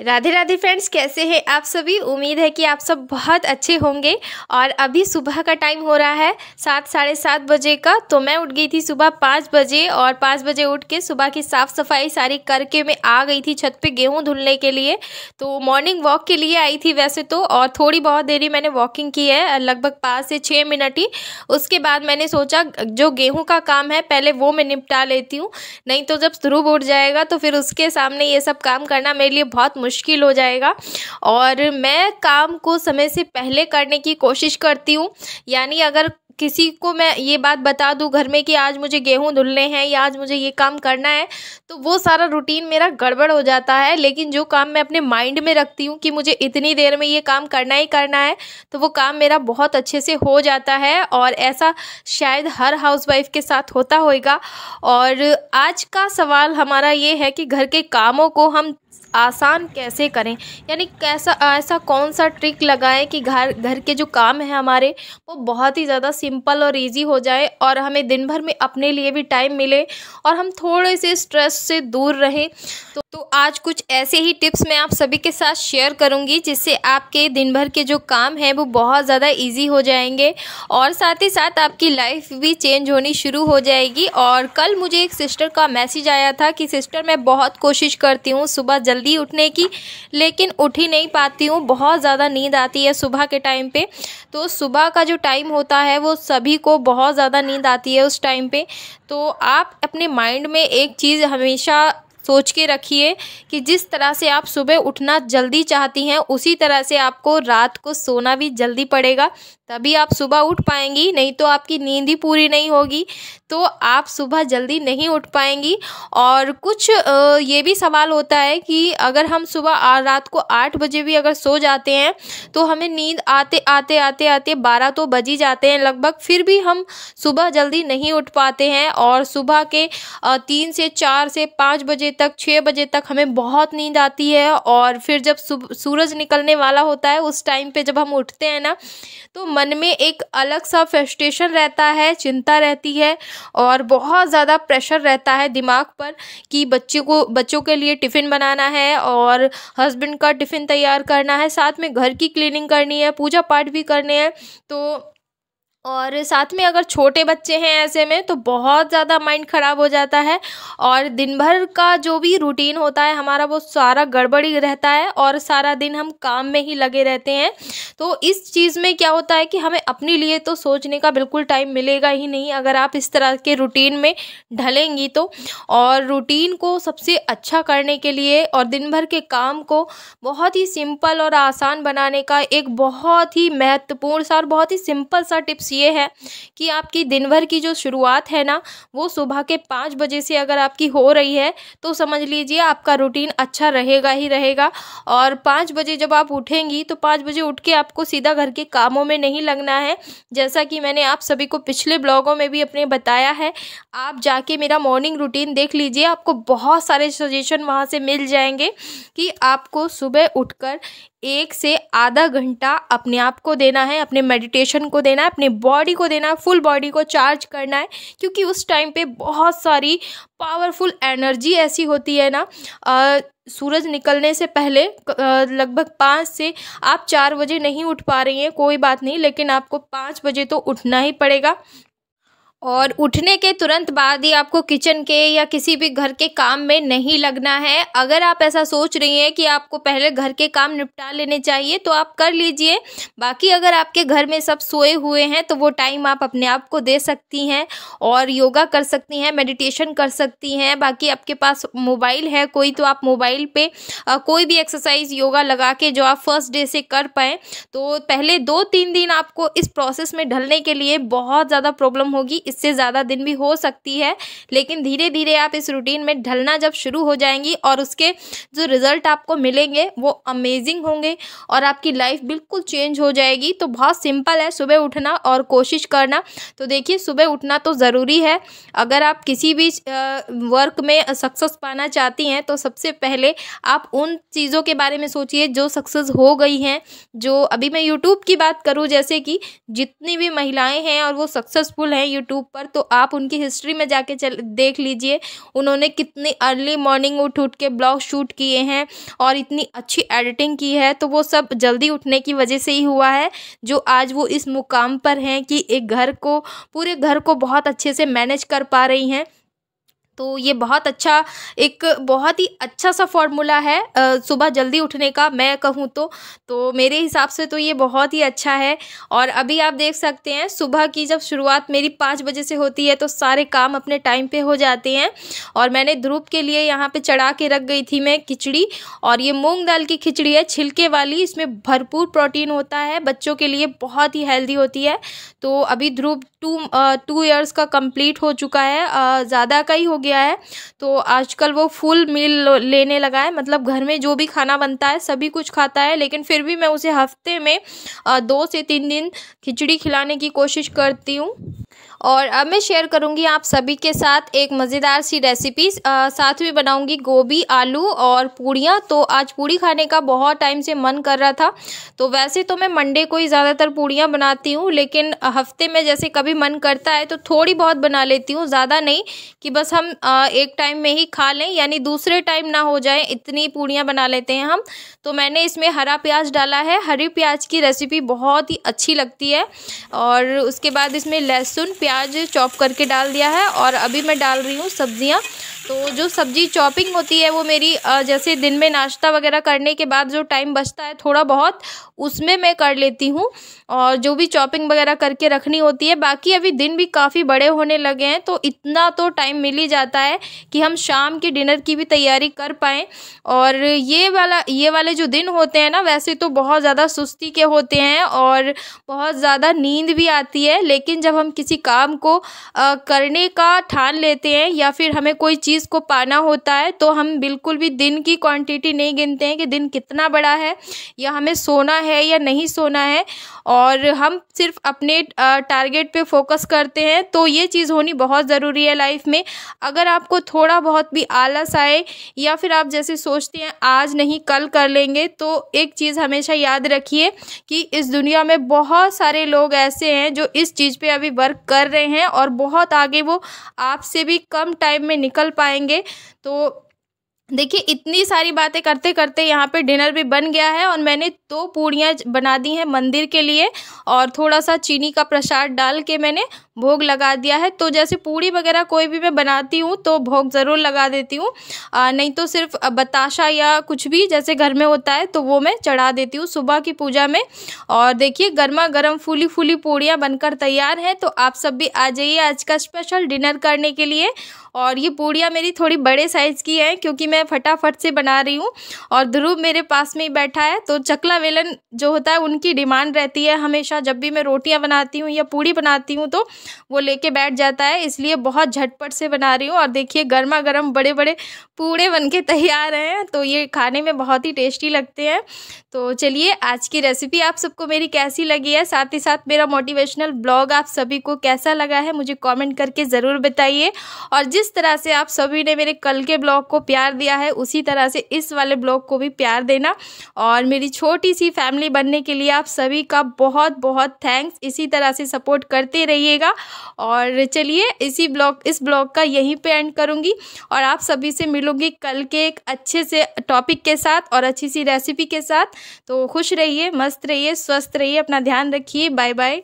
Radhe Radhe friends, कैसे हैं आप सभी। उम्मीद है कि आप सब बहुत अच्छे होंगे। और अभी सुबह का टाइम हो रहा है 7-7:30 बजे का। तो मैं उठ गई थी सुबह 5 बजे और 5 बजे उठ के सुबह की साफ़ सफाई सारी करके मैं आ गई थी छत पे गेहूं धुलने के लिए। तो मॉर्निंग वॉक के लिए आई थी वैसे तो, और थोड़ी बहुत देरी मैंने वॉकिंग की है, लगभग 5 से 6 मिनट ही। उसके बाद मैंने सोचा जो गेहूँ का काम है पहले वो मैं निपटा लेती हूँ, नहीं तो जब ध्रुव उठ जाएगा तो फिर उसके सामने ये सब काम करना मेरे लिए बहुत मुश्किल हो जाएगा। और मैं काम को समय से पहले करने की कोशिश करती हूँ। यानी अगर किसी को मैं ये बात बता दूं घर में कि आज मुझे गेहूं धुलने हैं या आज मुझे ये काम करना है, तो वो सारा रूटीन मेरा गड़बड़ हो जाता है। लेकिन जो काम मैं अपने माइंड में रखती हूँ कि मुझे इतनी देर में ये काम करना ही करना है, तो वो काम मेरा बहुत अच्छे से हो जाता है। और ऐसा शायद हर हाउसवाइफ के साथ होता होगा। और आज का सवाल हमारा ये है कि घर के कामों को हम आसान कैसे करें, यानी कैसा ऐसा कौन सा ट्रिक लगाएं कि घर के जो काम है हमारे वो बहुत ही ज़्यादा सिंपल और इजी हो जाए और हमें दिन भर में अपने लिए भी टाइम मिले और हम थोड़े से स्ट्रेस से दूर रहें। तो आज कुछ ऐसे ही टिप्स मैं आप सभी के साथ शेयर करूंगी जिससे आपके दिन भर के जो काम हैं वो बहुत ज़्यादा इजी हो जाएंगे और साथ ही साथ आपकी लाइफ भी चेंज होनी शुरू हो जाएगी। और कल मुझे एक सिस्टर का मैसेज आया था कि सिस्टर मैं बहुत कोशिश करती हूँ सुबह जल्दी उठने की, लेकिन उठ ही नहीं पाती हूँ, बहुत ज़्यादा नींद आती है सुबह के टाइम पे। तो सुबह का जो टाइम होता है वो सभी को बहुत ज़्यादा नींद आती है उस टाइम पे। तो आप अपने माइंड में एक चीज़ हमेशा सोच के रखिए कि जिस तरह से आप सुबह उठना जल्दी चाहती हैं उसी तरह से आपको रात को सोना भी जल्दी पड़ेगा, तभी आप सुबह उठ पाएंगी, नहीं तो आपकी नींद ही पूरी नहीं होगी तो आप सुबह जल्दी नहीं उठ पाएंगी। और कुछ ये भी सवाल होता है कि अगर हम सुबह रात को 8 बजे भी अगर सो जाते हैं तो हमें नींद आते आते 12 तो बज ही जाते हैं लगभग, फिर भी हम सुबह जल्दी नहीं उठ पाते हैं। और सुबह के 3 से 4 से 5 बजे तक 6 बजे तक हमें बहुत नींद आती है। और फिर जब सूरज निकलने वाला होता है उस टाइम पे जब हम उठते हैं ना, तो मन में एक अलग सा फ्रस्ट्रेशन रहता है, चिंता रहती है और बहुत ज़्यादा प्रेशर रहता है दिमाग पर कि बच्चों के लिए टिफ़िन बनाना है और हस्बैंड का टिफ़िन तैयार करना है, साथ में घर की क्लीनिंग करनी है, पूजा पाठ भी करने हैं। तो और साथ में अगर छोटे बच्चे हैं ऐसे में तो बहुत ज़्यादा माइंड ख़राब हो जाता है और दिन भर का जो भी रूटीन होता है हमारा वो सारा गड़बड़ी रहता है और सारा दिन हम काम में ही लगे रहते हैं। तो इस चीज़ में क्या होता है कि हमें अपने लिए तो सोचने का बिल्कुल टाइम मिलेगा ही नहीं अगर आप इस तरह के रूटीन में ढलेंगी तो। और रूटीन को सबसे अच्छा करने के लिए और दिन भर के काम को बहुत ही सिंपल और आसान बनाने का एक बहुत ही महत्वपूर्ण सा और बहुत ही सिंपल सा टिप्स ये है कि आपकी दिन भर की जो शुरुआत है ना वो सुबह के 5 बजे से अगर आपकी हो रही है तो समझ लीजिए आपका रूटीन अच्छा रहेगा ही रहेगा। और 5 बजे जब आप उठेंगी तो 5 बजे उठ के आपको सीधा घर के कामों में नहीं लगना है, जैसा कि मैंने आप सभी को पिछले ब्लॉगों में भी अपने बताया है। आप जाके मेरा मॉर्निंग रूटीन देख लीजिए, आपको बहुत सारे सजेशन वहाँ से मिल जाएंगे कि आपको सुबह उठकर 1 से आधा घंटा अपने आप को देना है, अपने मेडिटेशन को देना है, अपने बॉडी को देना है, फुल बॉडी को चार्ज करना है। क्योंकि उस टाइम पे बहुत सारी पावरफुल एनर्जी ऐसी होती है ना, सूरज निकलने से पहले लगभग 5 से आप 4 बजे नहीं उठ पा रही हैं कोई बात नहीं, लेकिन आपको 5 बजे तो उठना ही पड़ेगा। और उठने के तुरंत बाद ही आपको किचन के या किसी भी घर के काम में नहीं लगना है। अगर आप ऐसा सोच रही हैं कि आपको पहले घर के काम निपटा लेने चाहिए तो आप कर लीजिए, बाकी अगर आपके घर में सब सोए हुए हैं तो वो टाइम आप अपने आप को दे सकती हैं और योगा कर सकती हैं, मेडिटेशन कर सकती हैं। बाकी आपके पास मोबाइल है कोई तो आप मोबाइल पे कोई भी एक्सरसाइज योगा लगा के जो आप फर्स्ट डे से कर पाएँ। तो पहले 2-3 दिन आपको इस प्रोसेस में ढलने के लिए बहुत ज़्यादा प्रॉब्लम होगी, इससे ज़्यादा दिन भी हो सकती है, लेकिन धीरे धीरे आप इस रूटीन में ढलना जब शुरू हो जाएंगी और उसके जो रिज़ल्ट आपको मिलेंगे वो अमेजिंग होंगे और आपकी लाइफ बिल्कुल चेंज हो जाएगी। तो बहुत सिंपल है सुबह उठना और कोशिश करना। तो देखिए सुबह उठना तो ज़रूरी है। अगर आप किसी भी वर्क में सक्सेस पाना चाहती हैं तो सबसे पहले आप उन चीज़ों के बारे में सोचिए जो सक्सेस हो गई हैं। जो अभी मैं यूट्यूब की बात करूँ, जैसे कि जितनी भी महिलाएं हैं और वो सक्सेसफुल हैं यूट्यूब यूट्यूब पर, तो आप उनकी हिस्ट्री में जाके देख लीजिए उन्होंने कितनी अर्ली मॉर्निंग उठ के ब्लॉग शूट किए हैं और इतनी अच्छी एडिटिंग की है। तो वो सब जल्दी उठने की वजह से ही हुआ है जो आज वो इस मुकाम पर हैं कि एक घर को, पूरे घर को बहुत अच्छे से मैनेज कर पा रही हैं। तो ये बहुत अच्छा, एक बहुत ही अच्छा सा फॉर्मूला है सुबह जल्दी उठने का, मैं कहूँ तो मेरे हिसाब से तो ये बहुत ही अच्छा है। और अभी आप देख सकते हैं सुबह की जब शुरुआत मेरी 5 बजे से होती है तो सारे काम अपने टाइम पे हो जाते हैं। और मैंने ध्रुव के लिए यहाँ पे चढ़ा के रख गई थी मैं खिचड़ी, और ये मूंग दाल की खिचड़ी है छिलके वाली, इसमें भरपूर प्रोटीन होता है, बच्चों के लिए बहुत ही हेल्दी होती है। तो अभी ध्रुव 2 इयर्स का कंप्लीट हो चुका है, ज़्यादा का ही हो गया है। तो आजकल वो फुल मील लेने लगा है, मतलब घर में जो भी खाना बनता है सभी कुछ खाता है, लेकिन फिर भी मैं उसे हफ्ते में 2 से 3 दिन खिचड़ी खिलाने की कोशिश करती हूँ। और अब मैं शेयर करूँगी आप सभी के साथ एक मज़ेदार सी रेसिपी, साथ में बनाऊँगी गोभी, आलू और पूड़ियाँ। तो आज पूड़ी खाने का बहुत टाइम से मन कर रहा था। तो वैसे तो मैं मंडे को ही ज़्यादातर पूड़ियाँ बनाती हूँ, लेकिन हफ्ते में जैसे कभी मन करता है तो थोड़ी बहुत बना लेती हूँ, ज़्यादा नहीं कि बस हम एक टाइम में ही खा लें, यानी दूसरे टाइम ना हो जाए, इतनी पूड़ियाँ बना लेते हैं हम। तो मैंने इसमें हरा प्याज डाला है, हरी प्याज की रेसिपी बहुत ही अच्छी लगती है। और उसके बाद इसमें लहसुन प्याज चॉप करके डाल दिया है, और अभी मैं डाल रही हूँ सब्जियाँ। तो जो सब्जी चॉपिंग होती है वो मेरी जैसे दिन में नाश्ता वगैरह करने के बाद जो टाइम बचता है थोड़ा बहुत, उसमें मैं कर लेती हूँ, और जो भी चॉपिंग वगैरह करके रखनी होती है। बाकी अभी दिन भी काफ़ी बड़े होने लगे हैं तो इतना तो टाइम मिल ही जाता है कि हम शाम के डिनर की भी तैयारी कर पाएँ। और ये वाले जो दिन होते हैं ना, वैसे तो बहुत ज़्यादा सुस्ती के होते हैं और बहुत ज़्यादा नींद भी आती है, लेकिन जब हम किसी काम को करने का ठान लेते हैं या फिर हमें कोई चीज़ को पाना होता है तो हम बिल्कुल भी दिन की क्वांटिटी नहीं गिनते हैं कि दिन कितना बड़ा है या हमें सोना है या नहीं सोना है, और हम सिर्फ अपने टारगेट पे फोकस करते हैं। तो ये चीज़ होनी बहुत ज़रूरी है लाइफ में। अगर आपको थोड़ा बहुत भी आलस आए या फिर आप जैसे सोचते हैं आज नहीं कल कर लेंगे, तो एक चीज़ हमेशा याद रखिए कि इस दुनिया में बहुत सारे लोग ऐसे हैं जो इस चीज़ पे अभी वर्क कर रहे हैं और बहुत आगे वो आपसे भी कम टाइम में निकल पाएंगे। तो देखिए इतनी सारी बातें करते करते यहाँ पे डिनर भी बन गया है, और मैंने 2 पूड़ियाँ बना दी हैं मंदिर के लिए, और थोड़ा सा चीनी का प्रसाद डाल के मैंने भोग लगा दिया है। तो जैसे पूड़ी वगैरह कोई भी मैं बनाती हूँ तो भोग ज़रूर लगा देती हूँ, नहीं तो सिर्फ बताशा या कुछ भी जैसे घर में होता है तो वो मैं चढ़ा देती हूँ सुबह की पूजा में। और देखिए गर्मा गर्म फूली फूली पूड़ियाँ बनकर तैयार हैं। तो आप सब भी आ जाइए आज का स्पेशल डिनर करने के लिए। और ये पूड़ियाँ मेरी थोड़ी बड़े साइज़ की हैं क्योंकि मैं फटाफट से बना रही हूँ, और ध्रुव मेरे पास में ही बैठा है। तो चकला बेलन जो होता है उनकी डिमांड रहती है हमेशा, जब भी मैं रोटियाँ बनाती हूँ या पूड़ी बनाती हूँ तो वो लेके बैठ जाता है, इसलिए बहुत झटपट से बना रही हूँ। और देखिए गर्मा गर्म बड़े बड़े पूड़े बनके तैयार हैं, तो ये खाने में बहुत ही टेस्टी लगते हैं। तो चलिए आज की रेसिपी आप सबको मेरी कैसी लगी है, साथ ही साथ मेरा मोटिवेशनल ब्लॉग आप सभी को कैसा लगा है मुझे कमेंट करके ज़रूर बताइए। और जिस तरह से आप सभी ने मेरे कल के ब्लॉग को प्यार दिया है उसी तरह से इस वाले ब्लॉग को भी प्यार देना, और मेरी छोटी सी फैमिली बनने के लिए आप सभी का बहुत बहुत थैंक्स। इसी तरह से सपोर्ट करते रहिएगा। और चलिए इस ब्लॉग का यहीं पे एंड करूँगी, और आप सभी से मिलूँगी कल के एक अच्छे से टॉपिक के साथ और अच्छी सी रेसिपी के साथ। तो खुश रहिए, मस्त रहिए, स्वस्थ रहिए, अपना ध्यान रखिए। Bye bye.